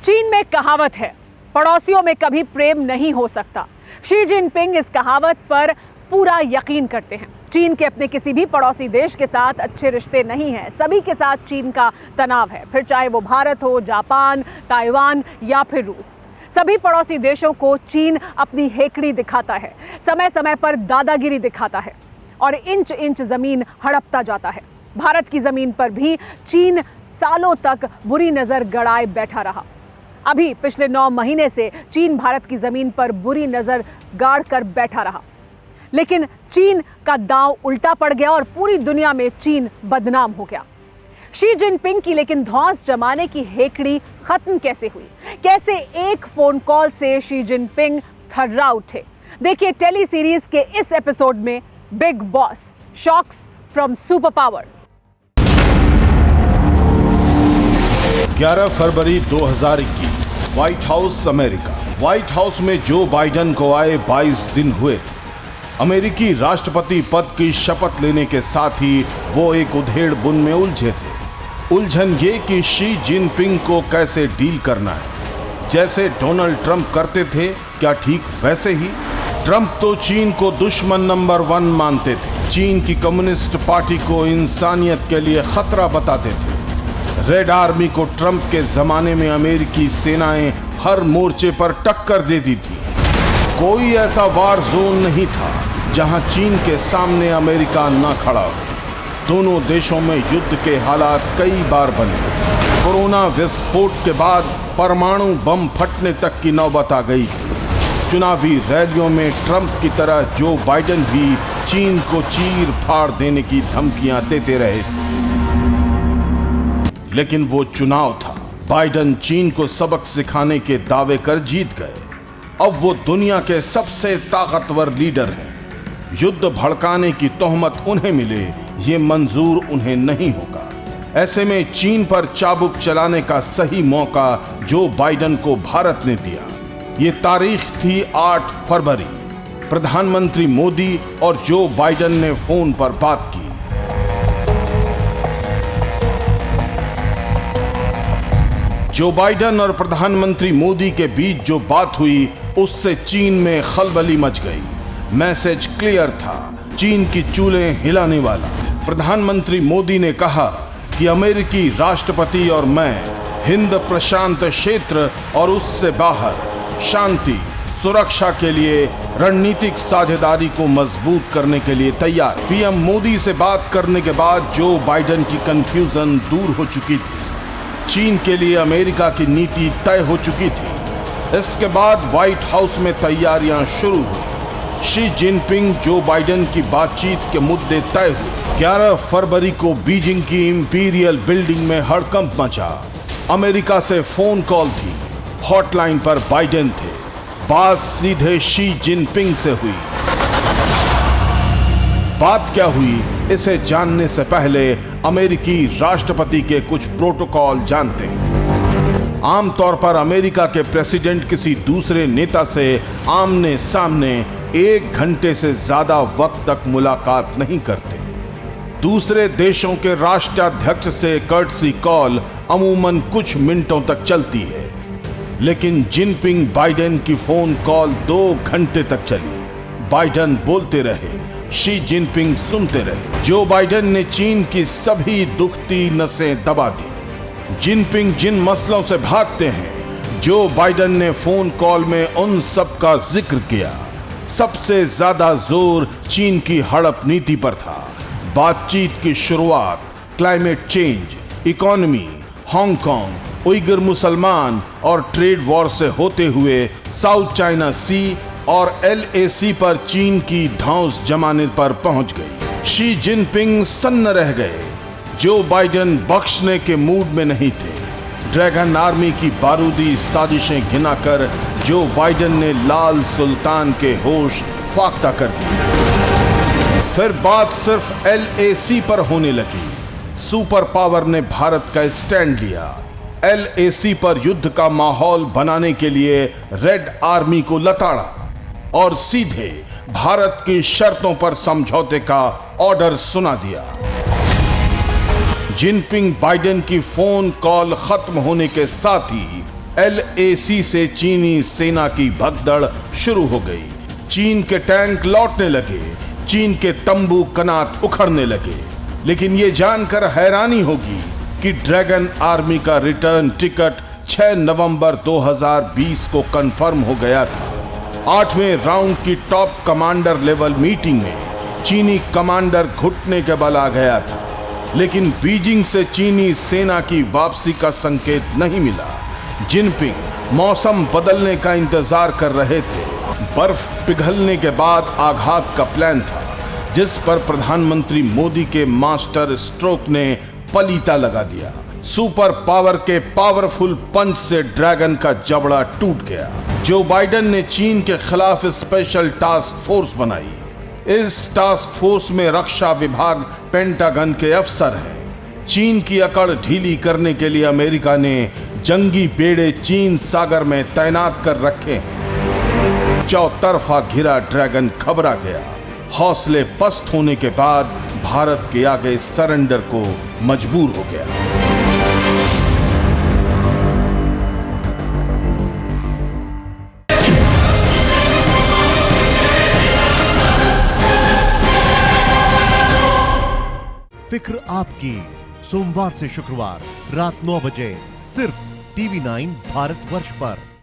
चीन में कहावत है, पड़ोसियों में कभी प्रेम नहीं हो सकता। शी जिनपिंग इस कहावत पर पूरा यकीन करते हैं। चीन के अपने किसी भी पड़ोसी देश के साथ अच्छे रिश्ते नहीं हैं। सभी के साथ चीन का तनाव है, फिर चाहे वो भारत हो, जापान, ताइवान या फिर रूस। सभी पड़ोसी देशों को चीन अपनी हेकड़ी दिखाता है, समय समय पर दादागिरी दिखाता है और इंच इंच जमीन हड़पता जाता है। भारत की जमीन पर भी चीन सालों तक बुरी नजर गड़ाए बैठा रहा। अभी पिछले 9 महीने से चीन भारत की जमीन पर बुरी नजर गाड़ कर बैठा रहा, लेकिन चीन का दांव उल्टा पड़ गया और पूरी दुनिया में चीन बदनाम हो गया। शी जिनपिंग की लेकिन धौंस जमाने की हेकड़ी खत्म कैसे हुई? कैसे एक फोन कॉल से शी जिनपिंग थर्रा उठे? देखिए टेली सीरीज के इस एपिसोड में big boss shocks from super power. 11 फरवरी 2021 White House America. White House में जो बाइडेन को आए 22 दिन हुए थे। अमेरिकी राष्ट्रपति पद की शपथ लेने के साथ ही वो एक उधेड़ बुन में उलझे थे। उलझन ये कि शी जिनपिंग को कैसे डील करना है। जैसे डोनाल्ड ट्रंप करते थे, क्या ठीक वैसे ही? ट्रंप तो चीन को दुश्मन नंबर 1 मानते थे। चीन की कम्युनिस्ट पार्टी को इंसानियत के लिए खतरा बताते थे। रेड आर्मी को ट्रंप के जमाने में अमेरिकी सेनाएं हर मोर्चे पर टक्कर देती थी। कोई ऐसा वार जोन नहीं था जहां चीन के सामने अमेरिका न खड़ा हो। दोनों देशों में युद्ध के हालात कई बार बने। कोरोना विस्फोट के बाद परमाणु बम फटने तक की नौबत आ गई थी। चुनावी रैलियों में ट्रंप की तरह जो बाइडेन भी चीन को चीर फाड़ देने की धमकियां देते रहे थे। लेकिन वो चुनाव था। बाइडेन चीन को सबक सिखाने के दावे कर जीत गए। अब वो दुनिया के सबसे ताकतवर लीडर हैं। युद्ध भड़काने की तोहमत उन्हें मिले, ये मंजूर उन्हें नहीं होगा। ऐसे में चीन पर चाबुक चलाने का सही मौका जो बाइडेन को भारत ने दिया। ये तारीख थी 8 फरवरी। प्रधानमंत्री मोदी और जो बाइडेन ने फोन पर बात की। जो बाइडेन और प्रधानमंत्री मोदी के बीच जो बात हुई, उससे चीन में खलबली मच गई। मैसेज क्लियर था, चीन की चूल्हें हिलाने वाला। प्रधानमंत्री मोदी ने कहा कि अमेरिकी राष्ट्रपति और मैं हिंद प्रशांत क्षेत्र और उससे बाहर शांति सुरक्षा के लिए रणनीतिक साझेदारी को मजबूत करने के लिए तैयार। पीएम मोदी से बात करने के बाद जो बाइडेन की कंफ्यूजन दूर हो चुकी थी। चीन के लिए अमेरिका की नीति तय हो चुकी थी। इसके बाद व्हाइट हाउस में तैयारियां शुरू हुई। शी जिनपिंग जो बाइडेन की बातचीत के मुद्दे तय हुए। 11 फरवरी को बीजिंग की इंपीरियल बिल्डिंग में हड़कंप मचा। अमेरिका से फोन कॉल थी। हॉटलाइन पर बाइडेन थे। बात सीधे शी जिनपिंग से हुई। बात क्या हुई, इसे जानने से पहले अमेरिकी राष्ट्रपति के कुछ प्रोटोकॉल जानते हैं। आमतौर पर अमेरिका के प्रेसिडेंट किसी दूसरे नेता से आमने सामने 1 घंटे से ज्यादा वक्त तक मुलाकात नहीं करते। दूसरे देशों के राष्ट्राध्यक्ष से कर्टसी कॉल अमूमन कुछ मिनटों तक चलती है, लेकिन जिनपिंग बाइडेन की फोन कॉल 2 घंटे तक चली। बाइडेन बोलते रहे, शी जिनपिंग सुनते रहे। जो बाइडेन ने चीन की सभी दुखती नसें दबा दी। जिनपिंग जिन मसलों से भागते हैं, जो बाइडेन ने फोन कॉल में उन सब का जिक्र किया। सबसे ज्यादा जोर चीन की हड़प नीति पर था। बातचीत की शुरुआत climate change, economy, Hong Kong, Uyghur मुसलमान और ट्रेड वॉर से होते हुए साउथ चाइना सी और LAC पर चीन की धौंस जमाने पर पहुंच गई। शी जिनपिंग सन्न रह गए। जो बाइडेन बख्शने के मूड में नहीं थे। ड्रैगन आर्मी की बारूदी साजिशें गिनाकर जो बाइडेन ने लाल सुल्तान के होश फाख्ता कर दिए। फिर बात सिर्फ LAC पर होने लगी। सुपर पावर ने भारत का स्टैंड लिया। LAC पर युद्ध का माहौल बनाने के लिए रेड आर्मी को लताड़ा और सीधे भारत की शर्तों पर समझौते का ऑर्डर सुना दिया। जिनपिंग बाइडेन की फोन कॉल खत्म होने के साथ ही LAC से चीनी सेना की भगदड़ शुरू हो गई। चीन के टैंक लौटने लगे, चीन के तंबू कनात उखड़ने लगे। लेकिन ये जानकर हैरानी होगी कि ड्रैगन आर्मी का रिटर्न टिकट 6 नवंबर 2020 को कंफर्म हो गया था। 8वें राउंड की टॉप कमांडर लेवल मीटिंग में चीनी कमांडर घुटने के बल आ गया था, लेकिन बीजिंग से चीनी सेना की वापसी का संकेत नहीं मिला। जिनपिंग मौसम बदलने का इंतजार कर रहे थे। बर्फ पिघलने के बाद आघात का प्लान था, जिस पर प्रधानमंत्री मोदी के मास्टर स्ट्रोक ने पलीता लगा दिया। सुपर पावर के पावरफुल पंच से ड्रैगन का जबड़ा टूट गया। जो बाइडेन ने चीन के खिलाफ स्पेशल टास्क फोर्स बनाई। इस टास्क फोर्स में रक्षा विभाग, पेंटागन के अफसर हैं। चीन की अकड़ ढीली करने के लिए अमेरिका ने जंगी बेड़े चीन सागर में तैनात कर रखे हैं। चौतरफा घिरा ड्रैगन घबरा गया। हौसले पस्त होने के बाद भारत के आगे सरेंडर को मजबूर हो गया। फिक्र आपकी, सोमवार से शुक्रवार रात 9 बजे सिर्फ TV9 भारतवर्ष पर।